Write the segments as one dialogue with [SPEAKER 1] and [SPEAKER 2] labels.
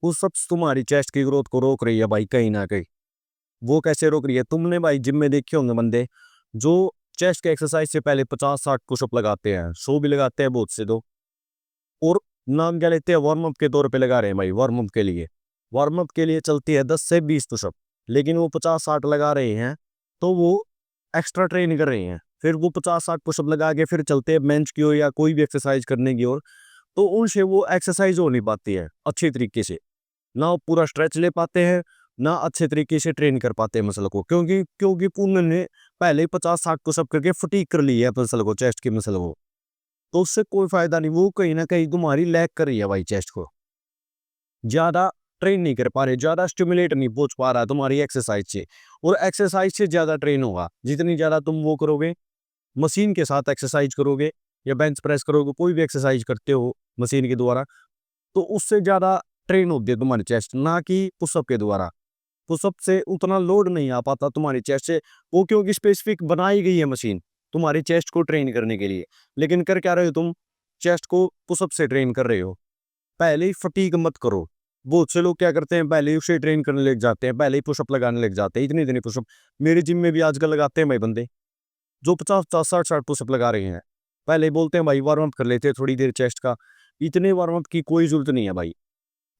[SPEAKER 1] Pushups तुम्हारी chest की growth को रोक रही है भाई कहीं ना कहीं। वो कैसे रोक रही है? तुमने भाई जिम में देखे होंगे बंदे जो चेस्ट के एक्सरसाइज से पहले 50-60 पुशअप लगाते हैं, 100 भी लगाते हैं बहुत से तो। और नाम क्या लेते हैं? वार्म अप के तौर पे लगा रहे हैं भाई, वार्म अप के लिए चलती है 10 से 20 पुशअप। लेकिन वो 50-60 लगा रहे हैं तो वो एक्स्ट्रा ट्रेन कर रहे हैं। फिर वो 50-60 पुशअप लगा के फिर चलते हैं बेंच की ओर या कोई भी एक्सरसाइज करने की ओर, तो उनसे वो एक्सरसाइज हो नहीं पाती है अच्छी तरीके से। ना वो पूरा स्ट्रेच ले पाते हैं, ना अच्छे तरीके से ट्रेन कर पाते हैं मसल को, क्योंकि क्योंकि उन्होंने पहले ही 50-60 पुशअप करके फटीग कर ली है मसल को, चेस्ट की मसल को। तो उससे कोई फायदा नहीं, वो कहीं ना कहीं तुम्हारी लैग कर रही है भाई चेस्ट को। ज्यादा ट्रेन नहीं कर पा रहे, ज्यादा स्टिमुलेट नहीं पहुंच पा रहा है तुम्हारी एक्सरसाइज से। और एक्सरसाइज से ज्यादा ट्रेन होगा जितनी ज्यादा तुम वो करोगे, मशीन के साथ एक्सरसाइज करोगे या बेंच प्रेस करोगे, कोई भी एक्सरसाइज करते हो मशीन के द्वारा, तो उससे ज्यादा ट्रेन होती है तुम्हारी चेस्ट, ना कि पुशअप के द्वारा। पुशअप से उतना लोड नहीं आ पाता तुम्हारी चेस्ट से, वो क्योंकि स्पेसिफिक बनाई गई है मशीन तुम्हारी चेस्ट को ट्रेन करने के लिए। लेकिन कर क्या रहे हो तुम? चेस्ट को पुशअप से ट्रेन कर रहे हो। पहले ही फटीग मत करो। बहुत से लोग क्या करते हैं, पहले ही उसे ट्रेन करने लग जाते हैं, पहले ही पुशअप लगाने लग जाते हैं, इतने पुशअप। मेरे जिम में भी आजकल लगाते हैं भाई बंदे जो 50-50 60-60 पुशअप लगा रहे हैं। पहले ही बोलते हैं भाई वार्म अप कर लेते हैं थोड़ी देर चेस्ट का। इतने वार्म अप की कोई जरूरत नहीं है भाई।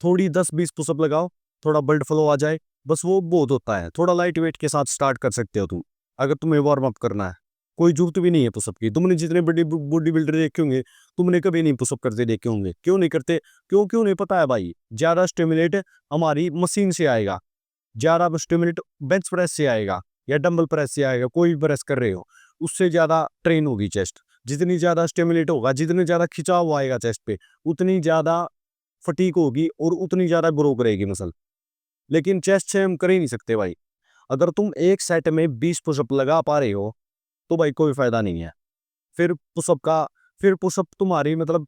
[SPEAKER 1] थोड़ी 10-20 पुशअप लगाओ, थोड़ा ब्लड फ्लो आ जाए, बस वो बहुत होता है। थोड़ा लाइट वेट के साथ स्टार्ट कर सकते हो तुम, अगर तुम्हें वार्म अप करना है। कोई जरूरत भी नहीं है पुशअप की। तुमने जितने बड़े बॉडी बिल्डर देखे होंगे, तुमने कभी नहीं पुशअप करते देखे होंगे। क्यों नहीं करते? क्यों नहीं पता है भाई, ज्यादा स्टिमुलेट हमारी मशीन से आएगा, ज्यादा स्टिमुलेट बेंच प्रेस से आएगा या डंबल प्रेस से आएगा। कोई भी प्रेस कर रहे हो, उससे ज्यादा ट्रेन होगी चेस्ट। जितनी ज्यादा स्टिमुलेट होगा, जितने ज्यादा खिंचाव आएगा चेस्ट पे, उतनी ज्यादा फटीक होगी और उतनी ज्यादा ग्रो करेगी मसल। लेकिन चेस्ट से हम कर ही नहीं सकते भाई। अगर तुम एक सेट में 20 पुशअप लगा पा रहे हो तो भाई कोई फायदा नहीं है। फिर पुशअप का फिर पुशअप तुम्हारी मतलब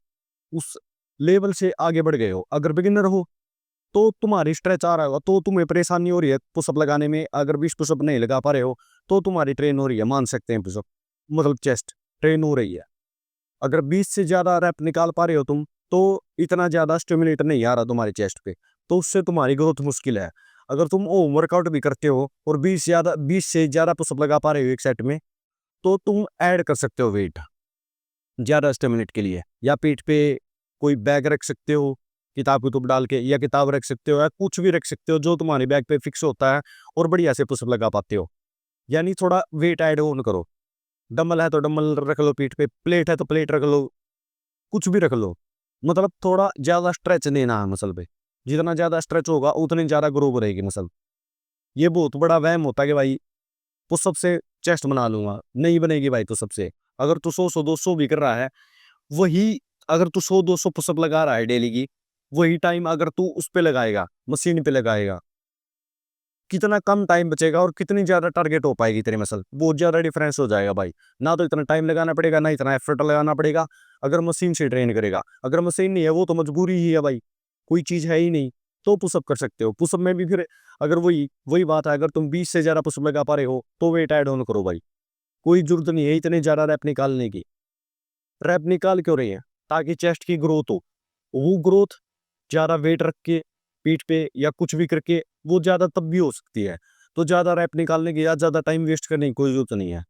[SPEAKER 1] उस लेवल से आगे बढ़ गए हो। अगर बिगिनर हो तो तुम्हारी स्ट्रेच आ रहा होगा तो तुम्हें परेशानी हो रही है पुशअप लगाने में। अगर 20 पुशअप नहीं लगा पा रहे हो तो तुम्हारी ट्रेन हो रही है, मान सकते हैं पुशअप मतलब चेस्ट ट्रेन हो रही है। अगर 20 से ज्यादा रैप निकाल पा रहे हो तुम, तो इतना ज्यादा स्टिमुलेटर नहीं आ रहा तुम्हारी चेस्ट पे, तो उससे तुम्हारी ग्रोथ मुश्किल है। अगर तुम होम वर्कआउट भी करते हो और 20 से ज्यादा पुशअप लगा पा रहे हो एक सेट में, तो तुम ऐड कर सकते हो वेट ज्यादा स्टिमुलेट के लिए। या पीठ पे कोई बैग रख सकते हो किताब कुतुब डाल के, या किताब रख सकते हो, या कुछ भी रख सकते हो जो तुम्हारे बैग पे फिक्स होता है और बढ़िया से पुशअप लगा पाते हो। यानी थोड़ा वेट ऐड ऑन करो। डंबल है तो डंबल रख लो, पीठ पे प्लेट है तो प्लेट रख लो, कुछ भी रख लो। मतलब थोड़ा ज्यादा स्ट्रेच देना है मसल पे। जितना ज्यादा स्ट्रेच होगा उतनी ज्यादा ग्रो करेगी मसल। ये बहुत बड़ा वहम होता है कि भाई पुशअप से चेस्ट बना लूंगा, नहीं बनेगी भाई पुशअप से। अगर तू 100-200 भी कर रहा है, वही अगर तू 100-200 पुशअप लगा रहा है डेली की, वही टाइम अगर तू उस पे लगाएगा, मशीन पे लगाएगा, कितना कम टाइम बचेगा और कितनी ज्यादा टारगेट हो पाएगी तेरी मसल। बहुत ज्यादा डिफरेंस हो जाएगा भाई। ना तो इतना टाइम लगाना पड़ेगा, ना इतना एफर्ट लगाना पड़ेगा अगर मशीन से ट्रेन करेगा। अगर मशीन नहीं है, वो तो मजबूरी ही है भाई, कोई चीज है ही नहीं, तो पुशअप कर सकते हो। पुशअप में भी फिर अगर वही वही बात है, अगर तुम 20 से ज्यादा पुशअप लगा पा रहे हो तो वेट ऐड ऑन करो भाई। कोई जरूरत नहीं है इतने ज्यादा रैप निकालने की। रैप निकाल क्यों रही है? ताकि चेस्ट की ग्रोथ हो। वो ग्रोथ ज्यादा वेट रख के पीठ पे या कुछ भी करके वो ज्यादा तब भी हो सकती है। तो ज्यादा रैप निकालने की या ज्यादा टाइम वेस्ट करने की कोई जरूरत नहीं है।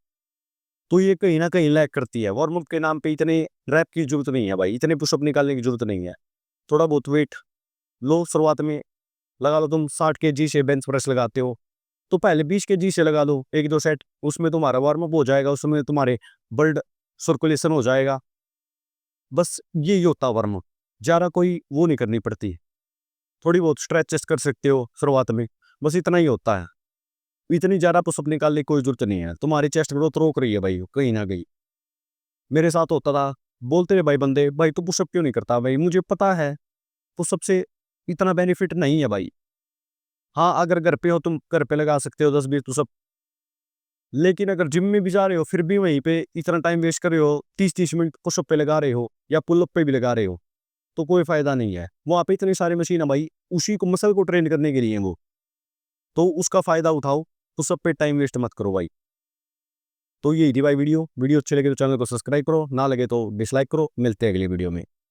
[SPEAKER 1] तो ये कहीं ना कहीं लैग करती है। वार्म अप के नाम पे इतने रैप की जरूरत नहीं है भाई, इतने पुशअप निकालने की जरूरत नहीं है। थोड़ा बहुत वेट लो शुरुआत में, लगा लो। तुम 60 kg से बेंच प्रेस लगाते हो तो पहले 20 kg से लगा लो 1-2 सेट, उसमें तुम्हारा वार्म अप हो जाएगा, उसमें तुम्हारे ब्लड सर्कुलेशन हो जाएगा। बस यही होता है वार्म अप। ज्यादा कोई वो नहीं करनी पड़ती। थोड़ी बहुत स्ट्रेचेस कर सकते हो शुरुआत में, बस इतना ही होता है। इतनी ज्यादा पुशअप निकालने की कोई जरूरत नहीं है। तुम्हारी चेस्ट ग्रोथ रोक रही है भाई कहीं ना कहीं। मेरे साथ होता था, बोलते थे भाई बंदे, भाई तू पुशअप क्यों नहीं करता? भाई मुझे पता है पुशअप से इतना बेनिफिट नहीं है भाई। हाँ, अगर घर पे हो तुम घर पे लगा सकते हो 10-20 पुशअप। लेकिन अगर जिम में भी जा रहे हो फिर भी वहीं पे इतना टाइम वेस्ट कर रहे हो, 30-30 मिनट पुशअप पे लगा रहे हो या पुलअप पे भी लगा रहे हो, तो कोई फायदा नहीं है। वहां पे इतनी सारी मशीन है भाई, उसी को मसल को ट्रेन करने के लिए है वो। तो उसका फायदा उठाओ, तो सब पे टाइम वेस्ट मत करो भाई। तो यही थी भाई वीडियो अच्छी लगे तो चैनल को सब्सक्राइब करो, ना लगे तो डिसलाइक करो। मिलते हैं अगली वीडियो में।